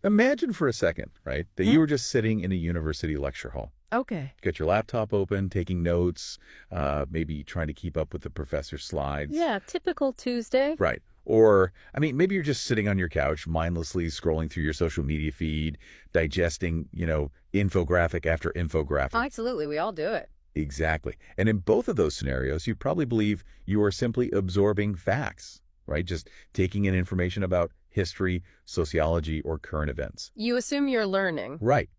Imagine for a second, right, that you were just sitting in a university lecture hall. Okay. You got your laptop open, taking notes, maybe trying to keep up with the professor's slides. Yeah, typical Tuesday. Right. Or, I mean, maybe you're just sitting on your couch, mindlessly scrolling through your social media feed, digesting, infographic after infographic. Absolutely, we all do it. Exactly. And in both of those scenarios, you probably believe you are simply absorbing facts, right? Just taking in information about history, sociology, or current events. You assume you're learning. Right.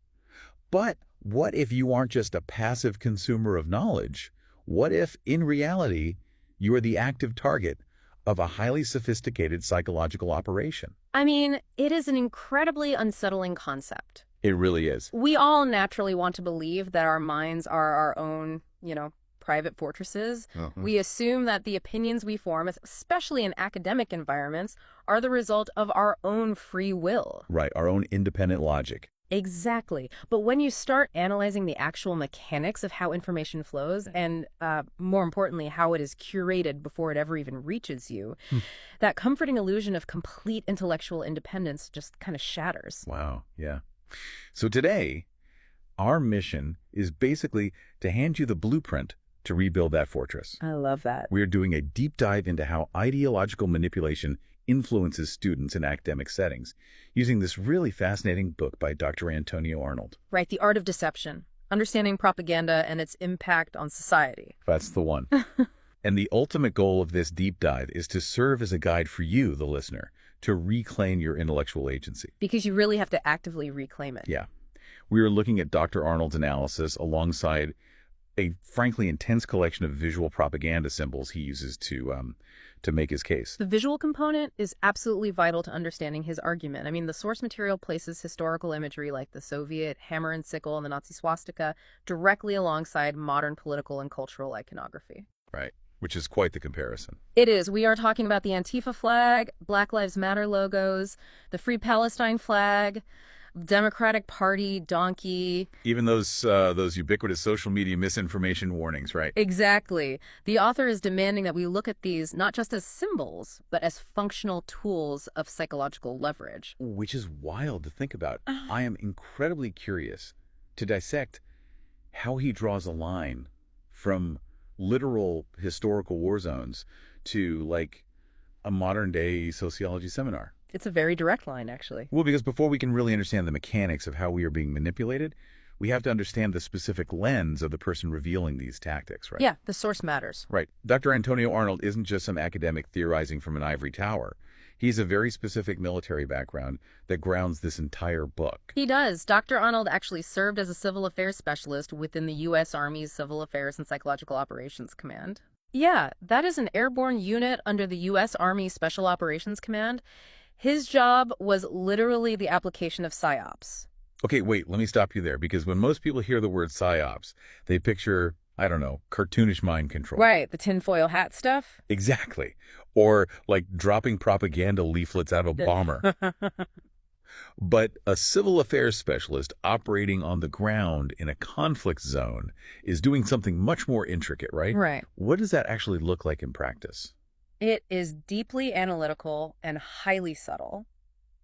But what if you aren't just a passive consumer of knowledge? What if, in reality, you are the active target of a highly sophisticated psychological operation? I mean, it is an incredibly unsettling concept. It really is. We all naturally want to believe that our minds are our own, private fortresses. We assume that the opinions we form, especially in academic environments, are the result of our own free will. Right, our own independent logic. Exactly. But when you start analyzing the actual mechanics of how information flows and, more importantly, how it is curated before it ever even reaches you, that comforting illusion of complete intellectual independence just kind of shatters. Wow, yeah. So today, our mission is basically to hand you the blueprint to rebuild that fortress. I love that. We are doing a deep dive into how ideological manipulation influences students in academic settings, using this really fascinating book by Dr. Antonio Arnold. Right, The Art of Deception, Understanding Propaganda and Its Impact on Society. That's the one. And the ultimate goal of this deep dive is to serve as a guide for you, the listener, to reclaim your intellectual agency. Because you really have to actively reclaim it. Yeah. We are looking at Dr. Arnold's analysis alongside a frankly intense collection of visual propaganda symbols he uses to make his case. The visual component is absolutely vital to understanding his argument. I mean, the source material places historical imagery like the Soviet hammer and sickle and the Nazi swastika directly alongside modern political and cultural iconography. Right, which is quite the comparison. It is. We are talking about the Antifa flag, Black Lives Matter logos, the Free Palestine flag, Democratic Party donkey. Even those ubiquitous social media misinformation warnings, right? Exactly. The author is demanding that we look at these not just as symbols, but as functional tools of psychological leverage. Which is wild to think about. I am incredibly curious to dissect how he draws a line from literal historical war zones to, like, a modern-day sociology seminar. It's a very direct line, actually. Well, because before we can really understand the mechanics of how we are being manipulated, we have to understand the specific lens of the person revealing these tactics, right? Yeah, the source matters. Right. Dr. Antonio Arnold isn't just some academic theorizing from an ivory tower. He's a very specific military background that grounds this entire book. He does. Dr. Arnold actually served as a civil affairs specialist within the U.S. Army's Civil Affairs and Psychological Operations Command. Yeah, that is an airborne unit under the U.S. Army Special Operations Command. His job was literally the application of PSYOPs. Okay, wait, let me stop you there, because when most people hear the word PSYOPs, they picture, I don't know, cartoonish mind control. Right, the tinfoil hat stuff. Exactly. Or like dropping propaganda leaflets out of a bomber. But a civil affairs specialist operating on the ground in a conflict zone is doing something much more intricate, right? Right. What does that actually look like in practice? It is deeply analytical and highly subtle.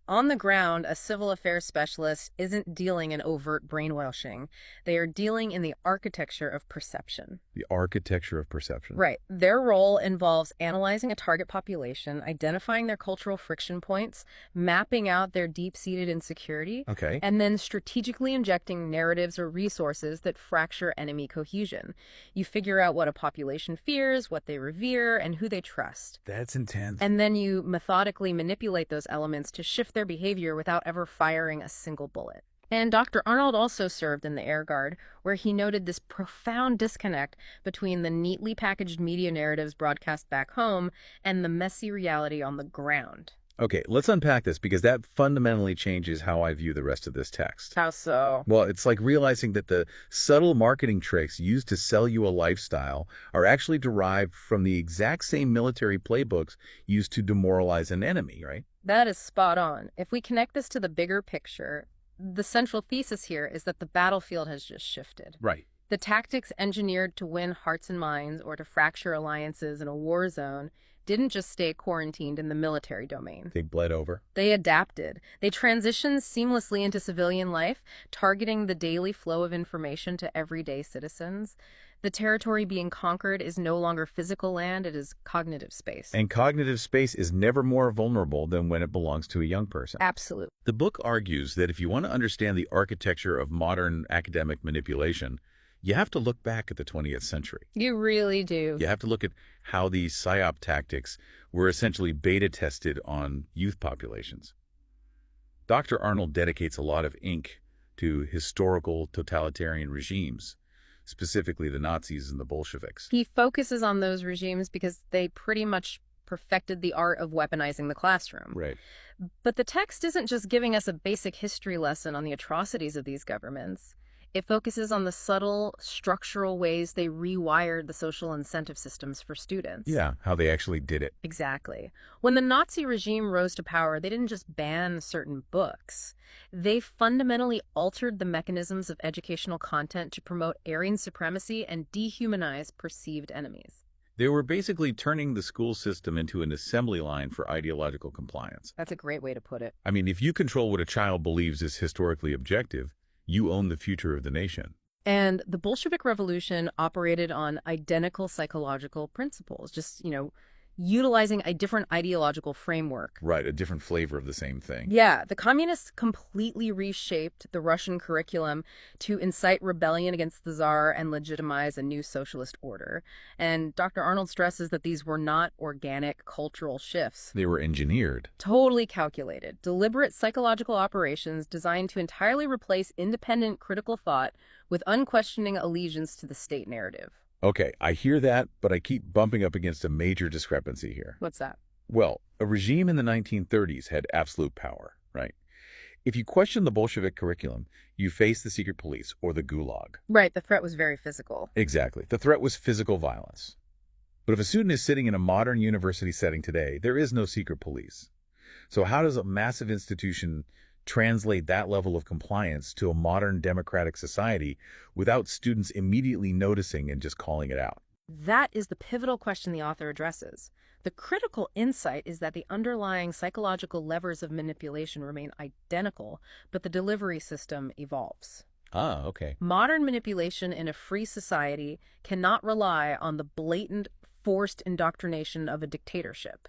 On the ground, a civil affairs specialist isn't dealing in overt brainwashing. They are dealing in the architecture of perception. The architecture of perception. Right. Their role involves analyzing a target population, identifying their cultural friction points, mapping out their deep-seated insecurity, Okay. and then strategically injecting narratives or resources that fracture enemy cohesion. You figure out what a population fears, what they revere, and who they trust. That's intense. And then you methodically manipulate those elements to shift their behavior without ever firing a single bullet. And Dr. Arnold also served in the Air Guard, where he noted this profound disconnect between the neatly packaged media narratives broadcast back home and the messy reality on the ground. Okay, let's unpack this, because that fundamentally changes how I view the rest of this text. How so? Well, it's like realizing that the subtle marketing tricks used to sell you a lifestyle are actually derived from the exact same military playbooks used to demoralize an enemy, right? That is spot on. If we connect this to the bigger picture, the central thesis here is that the battlefield has just shifted. Right. The tactics engineered to win hearts and minds or to fracture alliances in a war zone didn't just stay quarantined in the military domain. They bled over. They adapted. They transitioned seamlessly into civilian life, targeting the daily flow of information to everyday citizens. The territory being conquered is no longer physical land, it is cognitive space. And cognitive space is never more vulnerable than when it belongs to a young person. Absolutely. The book argues that if you want to understand the architecture of modern academic manipulation, you have to look back at the 20th century. You really do. You have to look at how these PSYOP tactics were essentially beta tested on youth populations. Dr. Arnold dedicates a lot of ink to historical totalitarian regimes, specifically the Nazis and the Bolsheviks. He focuses on those regimes because they pretty much perfected the art of weaponizing the classroom. Right. But the text isn't just giving us a basic history lesson on the atrocities of these governments. It focuses on the subtle, structural ways they rewired the social incentive systems for students. Yeah, how they actually did it. Exactly. When the Nazi regime rose to power, they didn't just ban certain books. They fundamentally altered the mechanisms of educational content to promote Aryan supremacy and dehumanize perceived enemies. They were basically turning the school system into an assembly line for ideological compliance. That's a great way to put it. I mean, if you control what a child believes is historically objective, you own the future of the nation. And the Bolshevik Revolution operated on identical psychological principles, just, utilizing a different ideological framework. Right, a different flavor of the same thing. Yeah, the communists completely reshaped the Russian curriculum to incite rebellion against the Tsar and legitimize a new socialist order. And Dr. Arnold stresses that these were not organic cultural shifts. They were engineered. Totally calculated, deliberate psychological operations designed to entirely replace independent critical thought with unquestioning allegiance to the state narrative. Okay, I hear that, but I keep bumping up against a major discrepancy here. What's that? Well, a regime in the 1930s had absolute power, right? If you question the Bolshevik curriculum, you face the secret police or the gulag. Right, the threat was very physical. Exactly. The threat was physical violence. But if a student is sitting in a modern university setting today, there is no secret police. So how does a massive institution translate that level of compliance to a modern democratic society without students immediately noticing and just calling it out? That is the pivotal question the author addresses. The critical insight is that the underlying psychological levers of manipulation remain identical, but the delivery system evolves. Ah, okay. Modern manipulation in a free society cannot rely on the blatant, forced indoctrination of a dictatorship.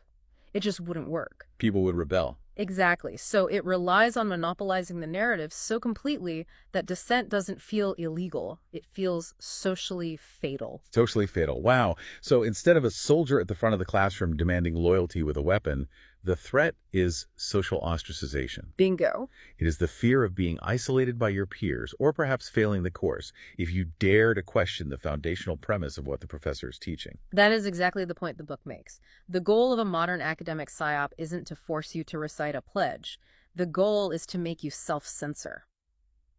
It just wouldn't work. People would rebel. Exactly. So it relies on monopolizing the narrative so completely that dissent doesn't feel illegal. It feels socially fatal. Socially fatal. Wow. So instead of a soldier at the front of the classroom demanding loyalty with a weapon, the threat is social ostracization. Bingo. It is the fear of being isolated by your peers or perhaps failing the course if you dare to question the foundational premise of what the professor is teaching. That is exactly the point the book makes. The goal of a modern academic psyop isn't to force you to recite a pledge. The goal is to make you self-censor.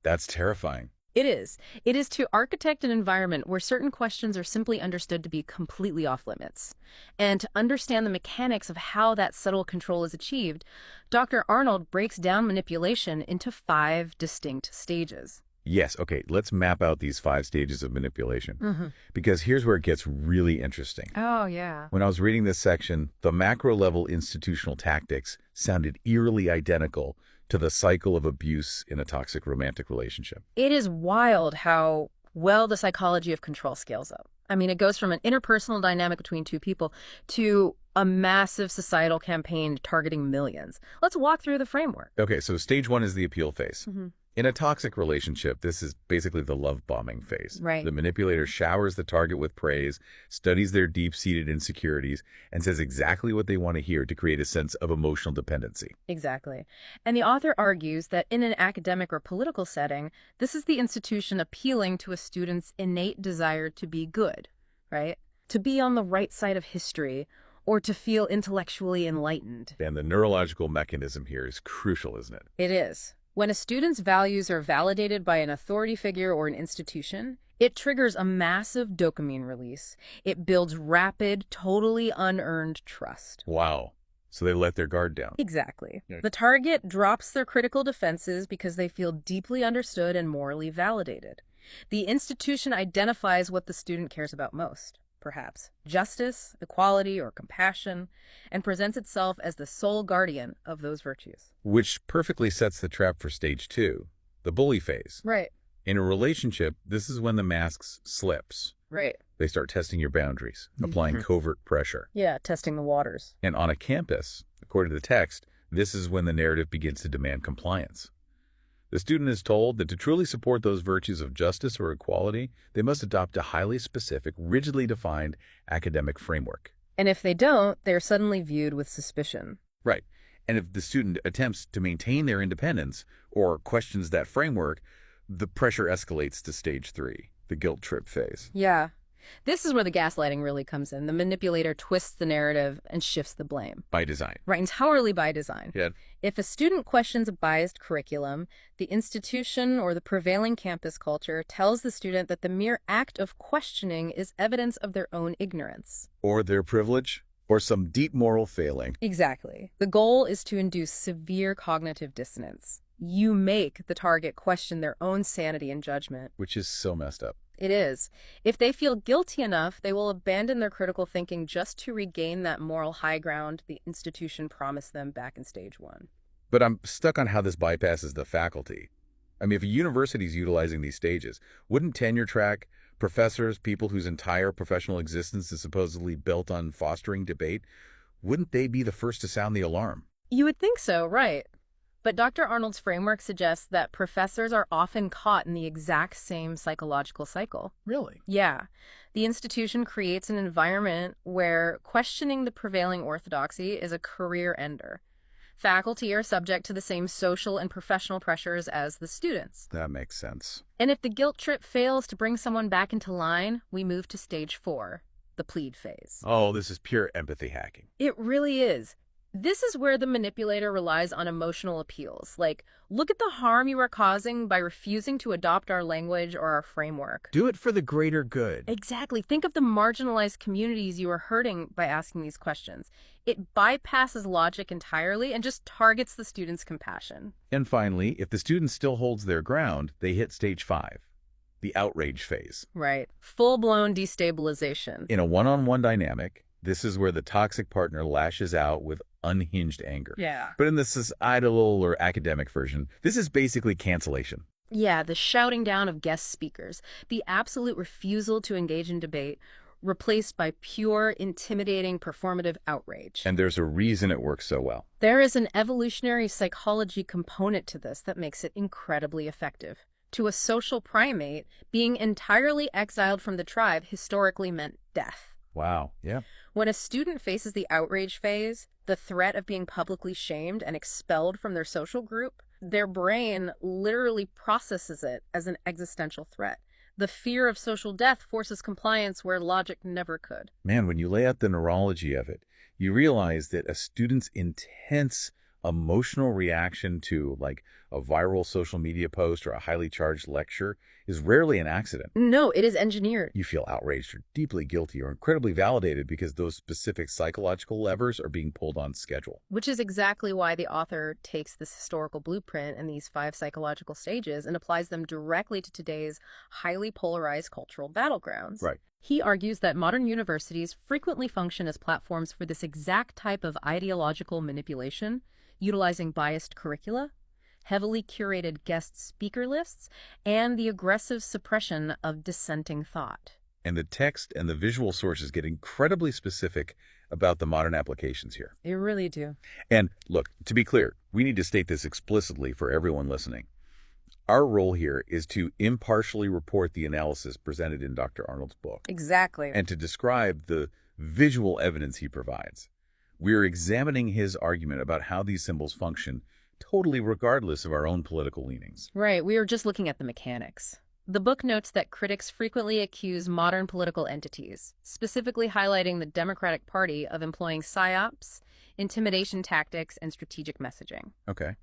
That's terrifying. It is. It is to architect an environment where certain questions are simply understood to be completely off limits. And to understand the mechanics of how that subtle control is achieved, Dr. Arnold breaks down manipulation into 5 distinct stages. Yes, okay, let's map out these 5 stages of manipulation. Because here's where it gets really interesting. Oh, yeah. When I was reading this section, the macro-level institutional tactics sounded eerily identical to the cycle of abuse in a toxic romantic relationship. It is wild how well the psychology of control scales up. I mean, it goes from an interpersonal dynamic between 2 people to a massive societal campaign targeting millions. Let's walk through the framework. Okay, so stage 1 is the appeal phase. In a toxic relationship, this is basically the love bombing phase. Right. The manipulator showers the target with praise, studies their deep-seated insecurities, and says exactly what they want to hear to create a sense of emotional dependency. Exactly. And the author argues that in an academic or political setting, this is the institution appealing to a student's innate desire to be good, right? To be on the right side of history, or to feel intellectually enlightened. And the neurological mechanism here is crucial, isn't it? It is. When a student's values are validated by an authority figure or an institution, it triggers a massive dopamine release. It builds rapid, totally unearned trust. Wow. So they let their guard down. Exactly. Yeah. The target drops their critical defenses because they feel deeply understood and morally validated. The institution identifies what the student cares about most: perhaps, justice, equality, or compassion, and presents itself as the sole guardian of those virtues. Which perfectly sets the trap for stage 2, the bully phase. Right. In a relationship, this is when the mask slips. Right. They start testing your boundaries, applying covert pressure. Yeah, testing the waters. And on a campus, according to the text, this is when the narrative begins to demand compliance. The student is told that to truly support those virtues of justice or equality, they must adopt a highly specific, rigidly defined academic framework. And if they don't, they're suddenly viewed with suspicion. Right. And if the student attempts to maintain their independence or questions that framework, the pressure escalates to stage 3, the guilt trip phase. Yeah. This is where the gaslighting really comes in. The manipulator twists the narrative and shifts the blame. By design. Right, entirely by design. Yeah. If a student questions a biased curriculum, the institution or the prevailing campus culture tells the student that the mere act of questioning is evidence of their own ignorance. Or their privilege, or some deep moral failing. Exactly. The goal is to induce severe cognitive dissonance. You make the target question their own sanity and judgment. Which is so messed up. It is. If they feel guilty enough, they will abandon their critical thinking just to regain that moral high ground the institution promised them back in stage 1. But I'm stuck on how this bypasses the faculty. I mean, if a university is utilizing these stages, wouldn't tenure track professors, people whose entire professional existence is supposedly built on fostering debate, wouldn't they be the first to sound the alarm? You would think so, right? But Dr. Arnold's framework suggests that professors are often caught in the exact same psychological cycle. Really? Yeah. The institution creates an environment where questioning the prevailing orthodoxy is a career ender. Faculty are subject to the same social and professional pressures as the students. That makes sense. And if the guilt trip fails to bring someone back into line, we move to stage 4, the plead phase. Oh, this is pure empathy hacking. It really is. This is where the manipulator relies on emotional appeals, like, look at the harm you are causing by refusing to adopt our language or our framework. Do it for the greater good. Exactly. Think of the marginalized communities you are hurting by asking these questions. It bypasses logic entirely and just targets the student's compassion. And finally, if the student still holds their ground, they hit stage 5, the outrage phase. Right. Full-blown destabilization. In a one-on-one dynamic, this is where the toxic partner lashes out with unhinged anger. Yeah. But in the societal or academic version, this is basically cancellation. Yeah, the shouting down of guest speakers, the absolute refusal to engage in debate, replaced by pure, intimidating, performative outrage. And there's a reason it works so well. There is an evolutionary psychology component to this that makes it incredibly effective. To a social primate, being entirely exiled from the tribe historically meant death. Wow. Yeah. When a student faces the outrage phase, the threat of being publicly shamed and expelled from their social group, their brain literally processes it as an existential threat. The fear of social death forces compliance where logic never could. Man, when you lay out the neurology of it, you realize that a student's intense emotional reaction to like a viral social media post or a highly charged lecture is rarely an accident. No, it is engineered. You feel outraged or deeply guilty or incredibly validated because those specific psychological levers are being pulled on schedule. Which is exactly why the author takes this historical blueprint and these 5 psychological stages and applies them directly to today's highly polarized cultural battlegrounds. Right. He argues that modern universities frequently function as platforms for this exact type of ideological manipulation, utilizing biased curricula, heavily curated guest speaker lists, and the aggressive suppression of dissenting thought. And the text and the visual sources get incredibly specific about the modern applications here. They really do. And look, to be clear, we need to state this explicitly for everyone listening. Our role here is to impartially report the analysis presented in Dr. Arnold's book. Exactly. And to describe the visual evidence he provides. We're examining his argument about how these symbols function totally regardless of our own political leanings. Right, we were just looking at the mechanics. The book notes that critics frequently accuse modern political entities, specifically highlighting the Democratic Party, of employing psyops, intimidation tactics, and strategic messaging. Okay.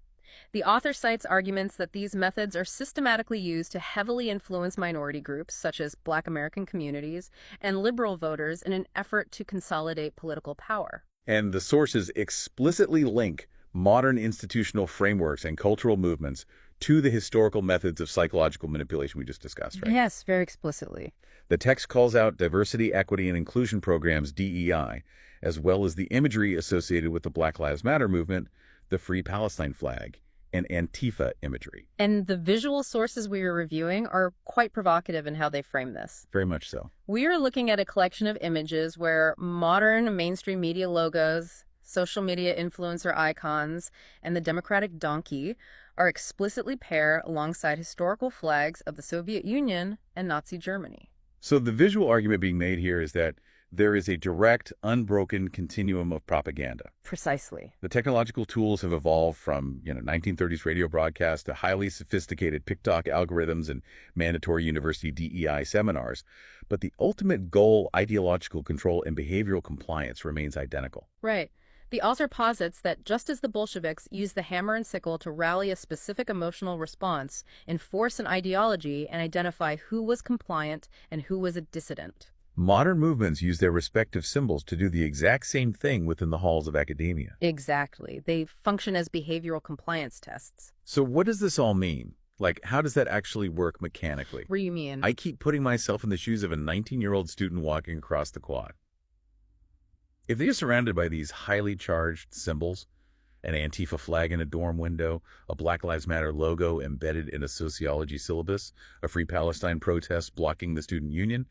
The author cites arguments that these methods are systematically used to heavily influence minority groups, such as Black American communities, and liberal voters in an effort to consolidate political power. And the sources explicitly link modern institutional frameworks and cultural movements to the historical methods of psychological manipulation we just discussed, right? Yes, very explicitly. The text calls out diversity, equity, and inclusion programs, DEI, as well as the imagery associated with the Black Lives Matter movement, the Free Palestine flag, and Antifa imagery. And the visual sources we are reviewing are quite provocative in how they frame this. Very much so. We are looking at a collection of images where modern mainstream media logos, social media influencer icons, and the Democratic donkey are explicitly paired alongside historical flags of the Soviet Union and Nazi Germany. So the visual argument being made here is that there is a direct, unbroken continuum of propaganda. Precisely. The technological tools have evolved from, 1930s radio broadcasts to highly sophisticated TikTok algorithms and mandatory university DEI seminars. But the ultimate goal, ideological control and behavioral compliance, remains identical. Right. The author posits that just as the Bolsheviks used the hammer and sickle to rally a specific emotional response, enforce an ideology, and identify who was compliant and who was a dissident, Modern movements use their respective symbols to do the exact same thing within the halls of academia. Exactly. They function as behavioral compliance tests. So what does this all mean? Like, how does that actually work mechanically? What do you mean? I keep putting myself in the shoes of a 19-year-old student walking across the quad. If they're surrounded by these highly charged symbols, an Antifa flag in a dorm window, a Black Lives Matter logo embedded in a sociology syllabus, a Free Palestine protest blocking the student union,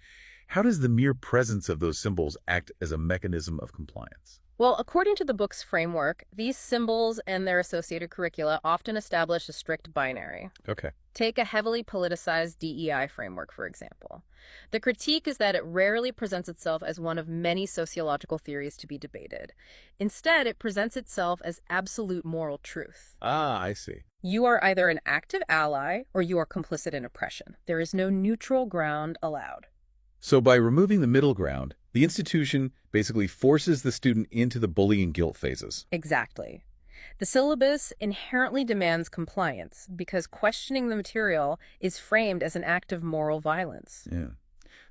how does the mere presence of those symbols act as a mechanism of compliance? Well, according to the book's framework, these symbols and their associated curricula often establish a strict binary. Okay. Take a heavily politicized DEI framework, for example. The critique is that it rarely presents itself as one of many sociological theories to be debated. Instead, it presents itself as absolute moral truth. Ah, I see. You are either an active ally or you are complicit in oppression. There is no neutral ground allowed. So by removing the middle ground, the institution basically forces the student into the bullying guilt phases. Exactly. The syllabus inherently demands compliance because questioning the material is framed as an act of moral violence. Yeah.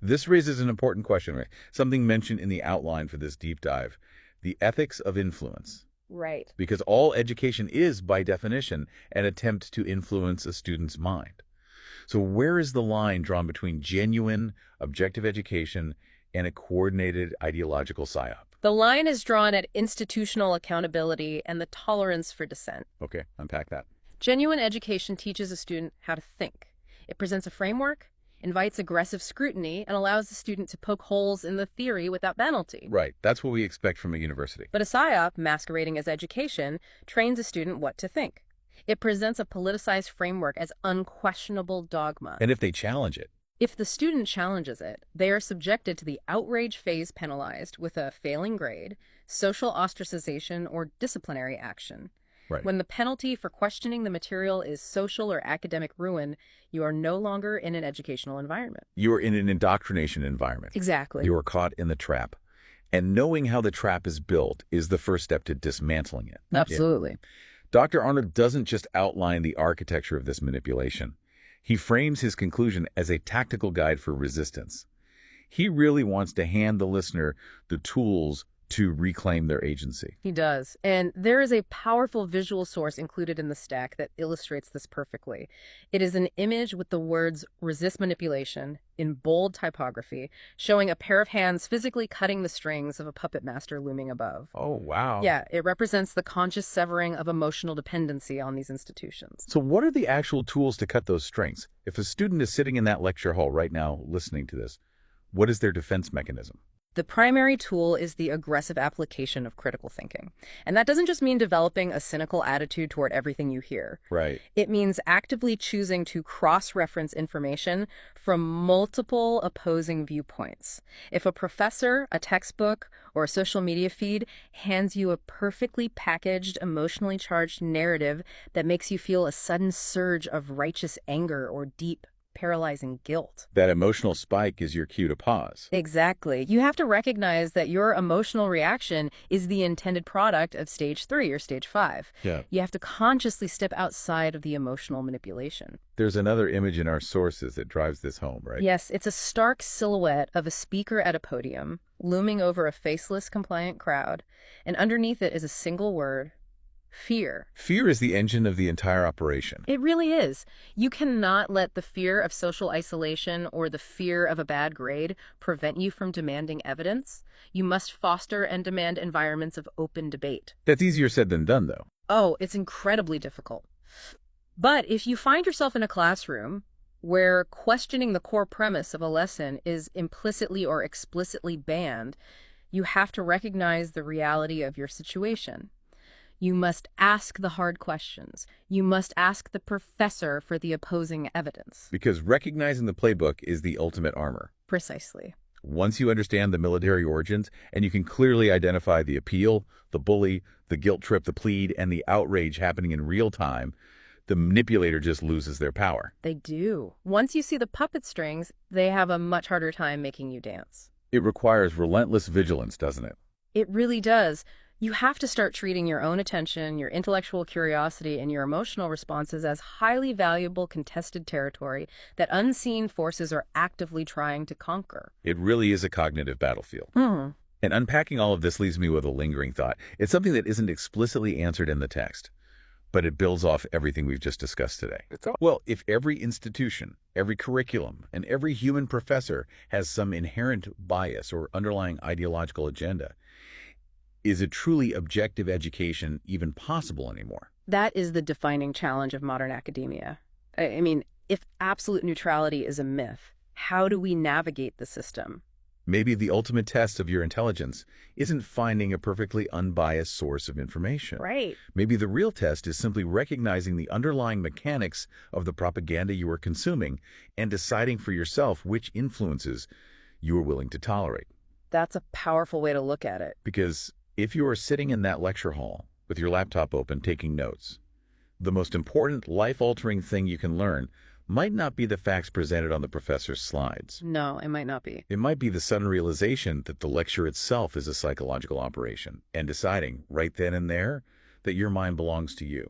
This raises an important question, right? Something mentioned in the outline for this deep dive, the ethics of influence. Right. Because all education is, by definition, an attempt to influence a student's mind. So where is the line drawn between genuine, objective education and a coordinated ideological psyop? The line is drawn at institutional accountability and the tolerance for dissent. Okay, unpack that. Genuine education teaches a student how to think. It presents a framework, invites aggressive scrutiny, and allows the student to poke holes in the theory without penalty. Right, that's what we expect from a university. But a psyop, masquerading as education, trains a student what to think. It presents a politicized framework as unquestionable dogma. And if they challenge it? If the student challenges it, they are subjected to the outrage phase penalized with a failing grade, social ostracization, or disciplinary action. Right. When the penalty for questioning the material is social or academic ruin, you are no longer in an educational environment. You are in an indoctrination environment. Exactly. You are caught in the trap. And knowing how the trap is built is the first step to dismantling it. Absolutely. Yeah. Dr. Arnold doesn't just outline the architecture of this manipulation. He frames his conclusion as a tactical guide for resistance. He really wants to hand the listener the tools to reclaim their agency. He does. And there is a powerful visual source included in the stack that illustrates this perfectly. It is an image with the words "resist manipulation" in bold typography, showing a pair of hands physically cutting the strings of a puppet master looming above. Oh, wow. Yeah, it represents the conscious severing of emotional dependency on these institutions. So what are the actual tools to cut those strings? If a student is sitting in that lecture hall right now listening to this, what is their defense mechanism? The primary tool is the aggressive application of critical thinking. And that doesn't just mean developing a cynical attitude toward everything you hear. Right. It means actively choosing to cross-reference information from multiple opposing viewpoints. If a professor, a textbook, or a social media feed hands you a perfectly packaged, emotionally charged narrative that makes you feel a sudden surge of righteous anger or deep, paralyzing guilt. That emotional spike is your cue to pause. Exactly. You have to recognize that your emotional reaction is the intended product of stage 3 or stage 5. Yeah. You have to consciously step outside of the emotional manipulation. There's another image in our sources that drives this home, right? Yes, it's a stark silhouette of a speaker at a podium, looming over a faceless, compliant crowd, and underneath it is a single word: Fear. Fear is the engine of the entire operation. It really is. You cannot let the fear of social isolation or the fear of a bad grade prevent you from demanding evidence. You must foster and demand environments of open debate. That's easier said than done, though. Oh, it's incredibly difficult. But if you find yourself in a classroom where questioning the core premise of a lesson is implicitly or explicitly banned, you have to recognize the reality of your situation. You must ask the hard questions. You must ask the professor for the opposing evidence. Because recognizing the playbook is the ultimate armor. Precisely. Once you understand the military origins, and you can clearly identify the appeal, the bully, the guilt trip, the plead, and the outrage happening in real time, the manipulator just loses their power. They do. Once you see the puppet strings, they have a much harder time making you dance. It requires relentless vigilance, doesn't it? It really does. You have to start treating your own attention, your intellectual curiosity, and your emotional responses as highly valuable contested territory that unseen forces are actively trying to conquer. It really is a cognitive battlefield. Hmm. And unpacking all of this leaves me with a lingering thought. It's something that isn't explicitly answered in the text, but it builds off everything we've just discussed today. Well, if every institution, every curriculum, and every human professor has some inherent bias or underlying ideological agenda, is a truly objective education even possible anymore? That is the defining challenge of modern academia. I mean, if absolute neutrality is a myth, how do we navigate the system? Maybe the ultimate test of your intelligence isn't finding a perfectly unbiased source of information. Right. Maybe the real test is simply recognizing the underlying mechanics of the propaganda you are consuming and deciding for yourself which influences you are willing to tolerate. That's a powerful way to look at it. Because if you are sitting in that lecture hall with your laptop open taking notes, the most important life-altering thing you can learn might not be the facts presented on the professor's slides. No, it might not be. It might be the sudden realization that the lecture itself is a psychological operation, and deciding right then and there that your mind belongs to you.